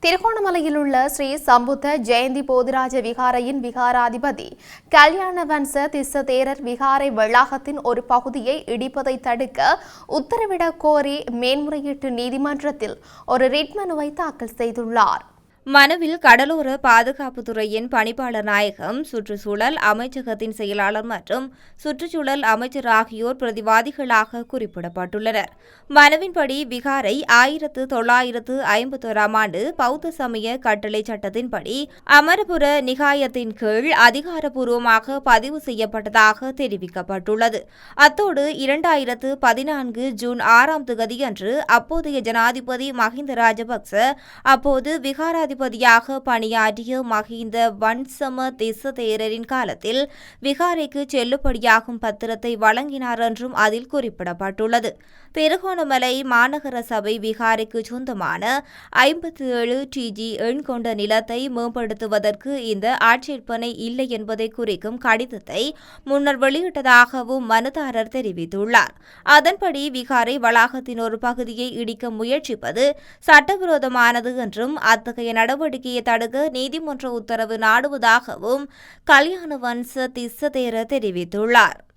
திருகோணமலையில் உள்ள ஸ்ரீ சம்புத்த ஜெயந்தி போதிராஜ விகாரையின் விகாராதிபதி கல்யாணவன்ச திஸ்ஸ தேரர் விகாரை வளாகத்தின் ஒரு பகுதியை இடிப்பதை தடுக்க உத்தரவிடக் கோரி மேன்முறையீட்டு நீதிமன்றத்தில் ஒரு ரிட் மனுவை தாக்கல் செய்துள்ளார். மனுவில் கடலோர பாதுகாப்புத்துறையின் பணிப்பாளர் நாயகம், சுற்றுச்சூழல் அமைச்சகத்தின் செயலாளர் மற்றும் சுற்றுச்சூழல் அமைச்சர் ஆகியோர் பிரதிவாதிகளாக குறிப்பிடப்பட்டுள்ளனர். மனுவின்படி விகாரை 1951 ஆண்டு பௌத்த சமய கட்டளை சட்டத்தின்படி அமரபுர நிகாயத்தின் கீழ் அதிகாரப்பூர்வமாக பதிவு செய்யப்பட்டதாக தெரிவிக்கப்பட்டுள்ளது. அத்தோடு 2014 ஜூன் 6ஆம் தேதியன்று அப்போதைய ஜனாதிபதி மஹிந்த ராஜபக்ச அப்போது விகாராதிபதியாக பணியாற்றிய மஹிந்த வன்சம திஸ்ஸ தேரரின் காலத்தில் விகாரைக்கு செல்லுபடியாகும் பத்திரத்தை வழங்கினார் என்றும் அதில் குறிப்பிடப்பட்டுள்ளது. திருகோணமலை மாநகர சபை விகாரைக்கு சொந்தமான 57 டிஜி எண் கொண்ட நிலத்தை மேம்படுத்துவதற்கு இந்த ஆட்சேர்ப்பனை இல்லை என்பதை குறிக்கும் கடிதத்தை முன்னர் வெளியிட்டதாகவும் மனுதாரர் தெரிவித்துள்ளார். அதன்படி விகாரை வளாகத்தின் ஒரு பகுதியை இடிக்க முயற்சிப்பது சட்டவிரோதமானது என்றும் அத்தகைய நடவடிக்கையை தடுக்க நீதிமன்ற உத்தரவு நாடுவதாகவும் கல்யாணவன்ச திஸ்ஸ தேரர் தெரிவித்துள்ளார்.